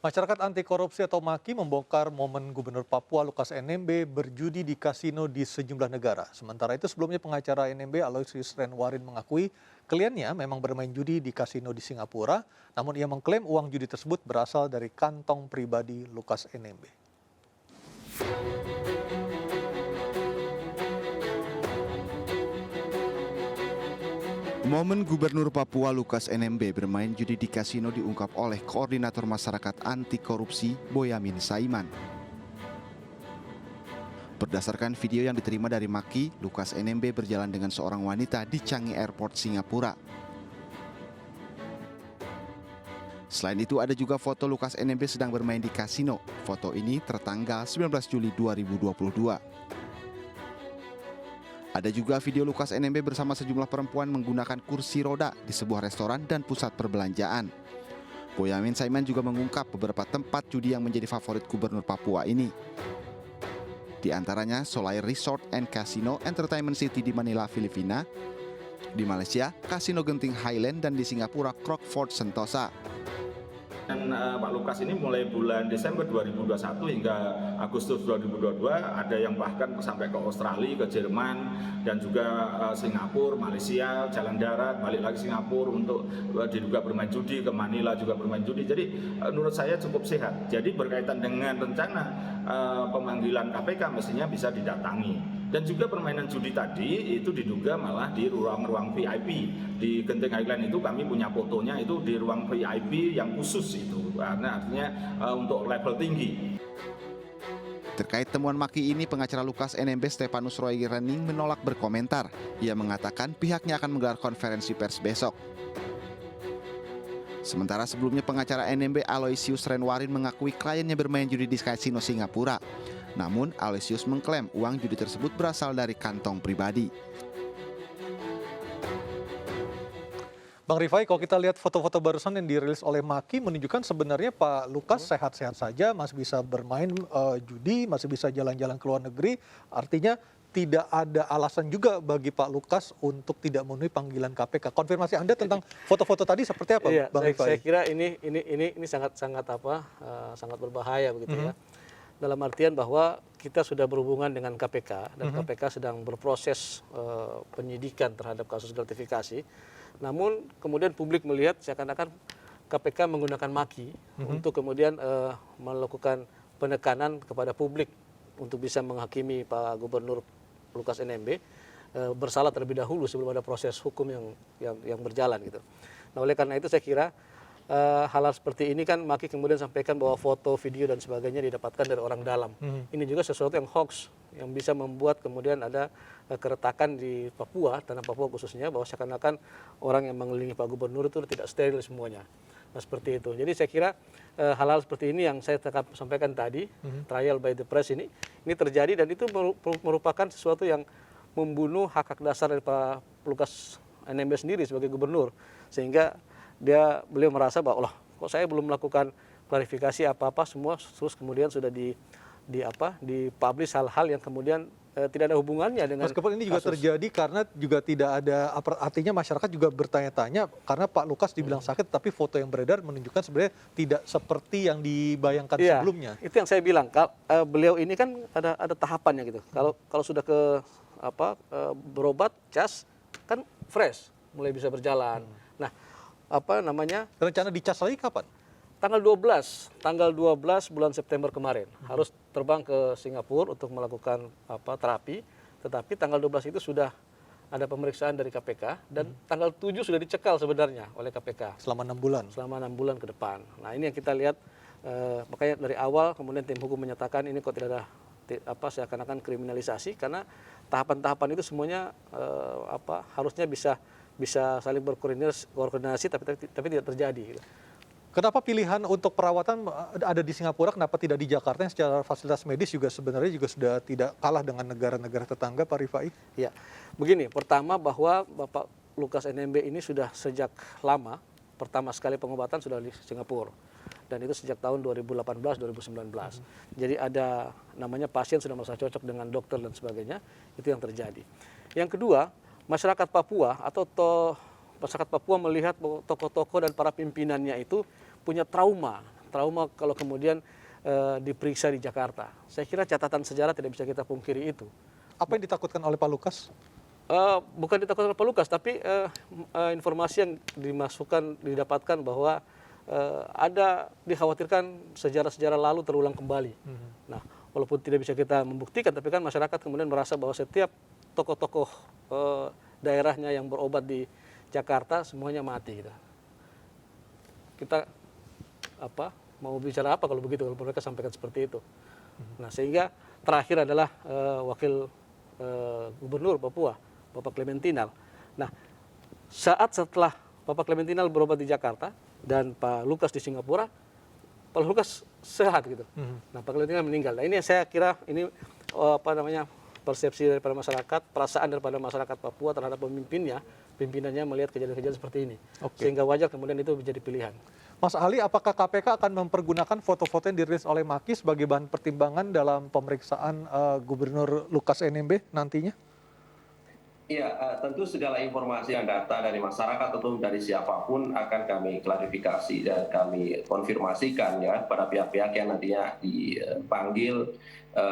Masyarakat anti korupsi atau MAKI membongkar momen Gubernur Papua Lukas NMB berjudi di kasino di sejumlah negara. Sementara itu sebelumnya pengacara NMB Aloysius Renwarin mengakui kliennya memang bermain judi di kasino di Singapura, namun ia mengklaim uang judi tersebut berasal dari kantong pribadi Lukas NMB. Momen Gubernur Papua Lukas NMB bermain judi di kasino diungkap oleh Koordinator Masyarakat Anti Korupsi Boyamin Saiman. Berdasarkan video yang diterima dari MAKI, Lukas NMB berjalan dengan seorang wanita di Changi Airport, Singapura. Selain itu ada juga foto Lukas NMB sedang bermain di kasino. Foto ini tertanggal 19 Juli 2022. Ada juga video Lukas NMB bersama sejumlah perempuan menggunakan kursi roda di sebuah restoran dan pusat perbelanjaan. Boyamin Saiman juga mengungkap beberapa tempat judi yang menjadi favorit Gubernur Papua ini. Di antaranya Solai Resort and Casino Entertainment City di Manila, Filipina. Di Malaysia, Kasino Genting Highland, dan di Singapura, Crockford Sentosa. Dan Pak Lukas ini mulai bulan Desember 2021 hingga Agustus 2022 ada yang bahkan sampai ke Australia, ke Jerman, dan juga Singapura, Malaysia, jalan darat, balik lagi Singapura untuk diduga bermain judi, ke Manila juga bermain judi. Jadi menurut saya cukup sehat. Jadi berkaitan dengan rencana pemanggilan KPK mestinya bisa didatangi. Dan juga permainan judi tadi itu diduga malah di ruang-ruang VIP. Di Genting Highland itu kami punya fotonya itu di ruang VIP yang khusus itu. Karena artinya untuk level tinggi. Terkait temuan MAKI ini, pengacara Lukas NMB Stefanus Roy Rening menolak berkomentar. Ia mengatakan pihaknya akan menggelar konferensi pers besok. Sementara sebelumnya pengacara NMB Aloysius Renwarin mengakui kliennya bermain judi di kasino Singapura. Namun Aloysius mengklaim uang judi tersebut berasal dari kantong pribadi. Bang Rifai, kalau kita lihat foto-foto barusan yang dirilis oleh MAKI menunjukkan sebenarnya Pak Lukas sehat-sehat saja, masih bisa bermain judi, masih bisa jalan-jalan ke luar negeri. Artinya tidak ada alasan juga bagi Pak Lukas untuk tidak memenuhi panggilan KPK. Konfirmasi Anda tentang foto-foto tadi seperti apa, iya, Bang Rifai? Saya kira ini sangat berbahaya begitu ya. Dalam artian bahwa kita sudah berhubungan dengan KPK dan KPK sedang berproses penyidikan terhadap kasus gratifikasi. Namun kemudian publik melihat seakan-akan KPK menggunakan MAKI untuk kemudian melakukan penekanan kepada publik untuk bisa menghakimi Pak Gubernur Lukas NMB bersalah terlebih dahulu sebelum ada proses hukum yang berjalan gitu. Nah, oleh karena itu saya kira hal-hal seperti ini kan MAKI kemudian sampaikan bahwa foto, video dan sebagainya didapatkan dari orang dalam. Ini juga sesuatu yang hoax yang bisa membuat kemudian ada keretakan di Papua, tanah Papua khususnya, bahwa seakan-akan orang yang mengelilingi Pak Gubernur itu tidak steril semuanya. Nah, seperti itu. Jadi saya kira hal-hal seperti ini yang saya sampaikan tadi, trial by the press ini terjadi dan itu merupakan sesuatu yang membunuh hak-hak dasar dari Pak Lukas NMB sendiri sebagai gubernur. Sehingga beliau merasa bahwa kok saya belum melakukan klarifikasi apa-apa semua terus kemudian sudah dipublish hal-hal yang kemudian tidak ada hubungannya dengan meskipun ini juga kasus terjadi karena juga tidak ada artinya masyarakat juga bertanya-tanya karena Pak Lukas dibilang sakit tapi foto yang beredar menunjukkan sebenarnya tidak seperti yang dibayangkan sebelumnya. Itu yang saya bilang beliau ini kan ada tahapannya gitu. Kalau sudah berobat cas kan fresh mulai bisa berjalan. Nah, rencana dicas lagi kapan? Tanggal 12 bulan September kemarin harus terbang ke Singapura untuk melakukan terapi, tetapi tanggal 12 itu sudah ada pemeriksaan dari KPK dan tanggal 7 sudah dicekal sebenarnya oleh KPK selama 6 bulan. Selama 6 bulan ke depan. Nah, ini yang kita lihat makanya dari awal kemudian tim hukum menyatakan ini kok tidak ada seakan-akan kriminalisasi karena tahapan-tahapan itu semuanya harusnya bisa saling berkoordinasi tapi tidak terjadi. Kenapa pilihan untuk perawatan ada di Singapura, kenapa tidak di Jakarta yang secara fasilitas medis juga sebenarnya juga sudah tidak kalah dengan negara-negara tetangga, Pak Rifai? Ya, begini, pertama bahwa Bapak Lukas NMB ini sudah sejak lama, pertama sekali pengobatan sudah di Singapura. Dan itu sejak tahun 2018-2019. Jadi ada namanya pasien sudah merasa cocok dengan dokter dan sebagainya, itu yang terjadi. Yang kedua, masyarakat Papua masyarakat Papua melihat tokoh-tokoh dan para pimpinannya itu punya trauma trauma kalau kemudian diperiksa di Jakarta. Saya kira catatan sejarah tidak bisa kita pungkiri itu. Apa yang ditakutkan oleh Pak Lukas? Bukan ditakutkan oleh Pak Lukas, tapi informasi yang didapatkan bahwa ada dikhawatirkan sejarah-sejarah lalu terulang kembali. Nah, walaupun tidak bisa kita membuktikan, tapi kan masyarakat kemudian merasa bahwa setiap tokoh-tokoh daerahnya yang berobat di Jakarta semuanya mati. Gitu. Kita mau bicara apa kalau begitu, kalau mereka sampaikan seperti itu. Nah, sehingga terakhir adalah wakil gubernur Papua, Bapak Clementinal. Nah, saat setelah Bapak Clementinal berobat di Jakarta dan Pak Lukas di Singapura, Pak Lukas sehat gitu. Nah, Pak Clementinal meninggal. Nah, ini saya kira ini persepsi daripada masyarakat, perasaan daripada masyarakat Papua terhadap pimpinannya melihat kejadian-kejadian seperti ini. Sehingga wajar kemudian itu menjadi pilihan. Mas Ali, apakah KPK akan mempergunakan foto-foto yang dirilis oleh Maki sebagai bahan pertimbangan dalam pemeriksaan Gubernur Lukas NMB nantinya? Iya, tentu segala informasi yang data dari masyarakat atau dari siapapun akan kami klarifikasi dan kami konfirmasikan ya pada pihak-pihak yang nantinya dipanggil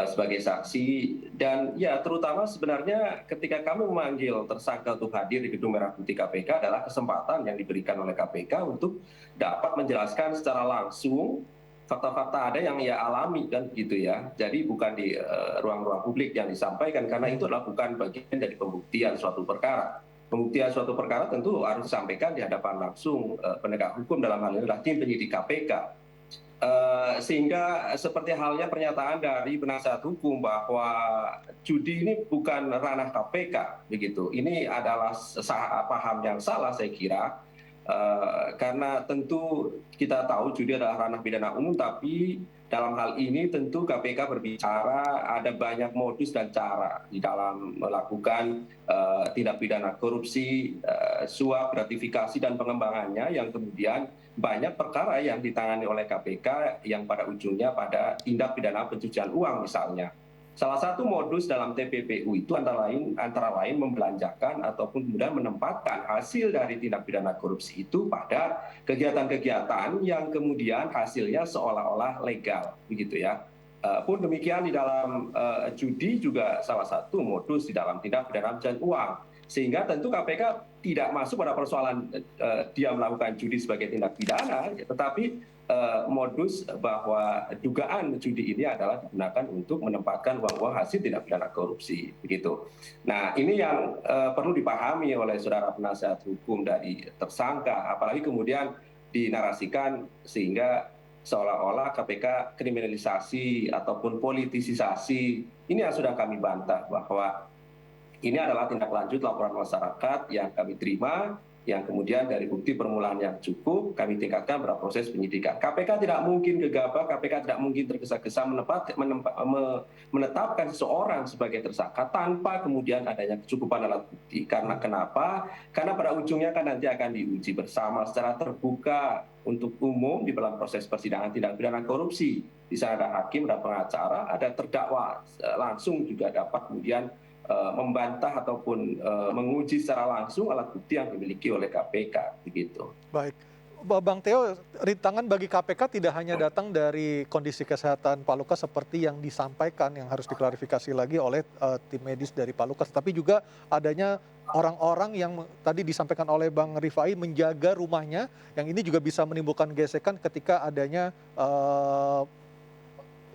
sebagai saksi. Dan ya terutama sebenarnya ketika kami memanggil tersangka untuk hadir di Gedung Merah Putih KPK adalah kesempatan yang diberikan oleh KPK untuk dapat menjelaskan secara langsung fakta-fakta ada yang ia alami kan gitu ya. Jadi bukan di ruang-ruang publik yang disampaikan karena itu adalah bukan bagian dari pembuktian suatu perkara. Pembuktian suatu perkara tentu harus disampaikan di hadapan langsung penegak hukum, dalam hal ini adalah tim penyidik KPK. Sehingga seperti halnya pernyataan dari penasihat hukum bahwa judi ini bukan ranah KPK begitu. Ini adalah paham yang salah saya kira. Karena tentu kita tahu judi adalah ranah pidana umum, tapi dalam hal ini tentu KPK berbicara ada banyak modus dan cara di dalam melakukan tindak pidana korupsi, suap, gratifikasi, dan pengembangannya yang kemudian banyak perkara yang ditangani oleh KPK yang pada ujungnya pada tindak pidana pencucian uang misalnya. Salah satu modus dalam TPPU itu antara lain membelanjakan ataupun kemudian menempatkan hasil dari tindak pidana korupsi itu pada kegiatan-kegiatan yang kemudian hasilnya seolah-olah legal, begitu ya. Pun demikian di dalam judi juga salah satu modus di dalam tindak pidana pencucian uang. Sehingga tentu KPK tidak masuk pada persoalan dia melakukan judi sebagai tindak pidana, tetapi modus bahwa dugaan judi ini adalah digunakan untuk menempatkan uang-uang hasil tindak pidana korupsi, begitu. Nah, ini yang perlu dipahami oleh saudara penasihat hukum dari tersangka, apalagi kemudian dinarasikan sehingga seolah-olah KPK kriminalisasi ataupun politisasi. Ini yang sudah kami bantah bahwa ini adalah tindak lanjut laporan masyarakat yang kami terima, yang kemudian dari bukti permulaan yang cukup kami tingkatkan pada proses penyidikan. KPK tidak mungkin gegabah, KPK tidak mungkin tergesa-gesa menetapkan seseorang sebagai tersangka tanpa kemudian adanya kecukupan alat bukti. Karena kenapa? Karena pada ujungnya kan nanti akan diuji bersama secara terbuka untuk umum di dalam proses persidangan tindak pidana korupsi. Di sana ada hakim, ada pengacara, ada terdakwa langsung juga dapat kemudian membantah ataupun menguji secara langsung alat bukti yang dimiliki oleh KPK, begitu. Baik, Bang Theo, rintangan bagi KPK tidak hanya datang dari kondisi kesehatan Pak Lukas seperti yang disampaikan, yang harus diklarifikasi lagi oleh tim medis dari Pak Lukas, tapi juga adanya orang-orang yang tadi disampaikan oleh Bang Rifai menjaga rumahnya, yang ini juga bisa menimbulkan gesekan ketika adanya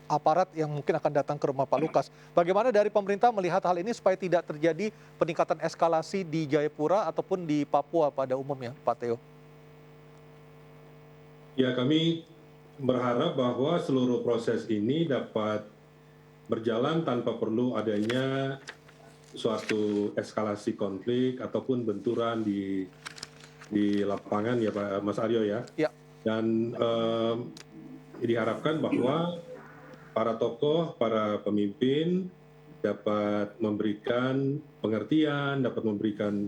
aparat yang mungkin akan datang ke rumah Pak Lukas. Bagaimana dari pemerintah melihat hal ini supaya tidak terjadi peningkatan eskalasi di Jayapura ataupun di Papua pada umumnya, Pak Theo? Ya, kami berharap bahwa seluruh proses ini dapat berjalan tanpa perlu adanya suatu eskalasi konflik ataupun benturan di lapangan ya Pak Mas Aryo ya. Ya. Dan diharapkan bahwa para tokoh, para pemimpin dapat memberikan pengertian, dapat memberikan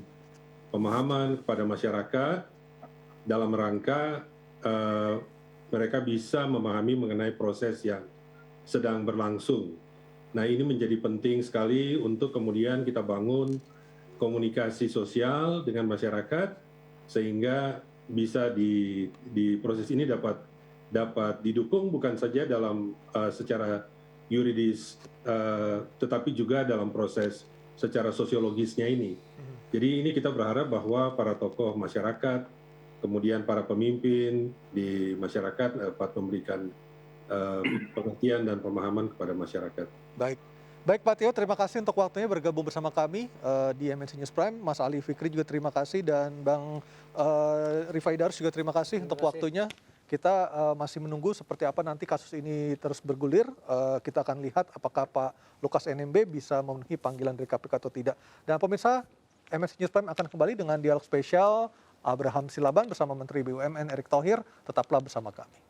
pemahaman kepada masyarakat dalam rangka mereka bisa memahami mengenai proses yang sedang berlangsung. Nah, ini menjadi penting sekali untuk kemudian kita bangun komunikasi sosial dengan masyarakat sehingga bisa di proses ini dapat dapat didukung bukan saja dalam secara yuridis, tetapi juga dalam proses secara sosiologisnya ini. Jadi ini kita berharap bahwa para tokoh masyarakat, kemudian para pemimpin di masyarakat dapat memberikan pengertian dan pemahaman kepada masyarakat. Baik. Baik Pak Tio, terima kasih untuk waktunya bergabung bersama kami di MNC News Prime. Mas Ali Fikri juga terima kasih, dan Bang Rifai Darus juga terima kasih untuk waktunya. Kita masih menunggu seperti apa nanti kasus ini terus bergulir. Kita akan lihat apakah Pak Lukas NMB bisa memenuhi panggilan dari KPK atau tidak. Dan pemirsa, MNC News Prime akan kembali dengan dialog spesial Abraham Silaban bersama Menteri BUMN Erick Thohir. Tetaplah bersama kami.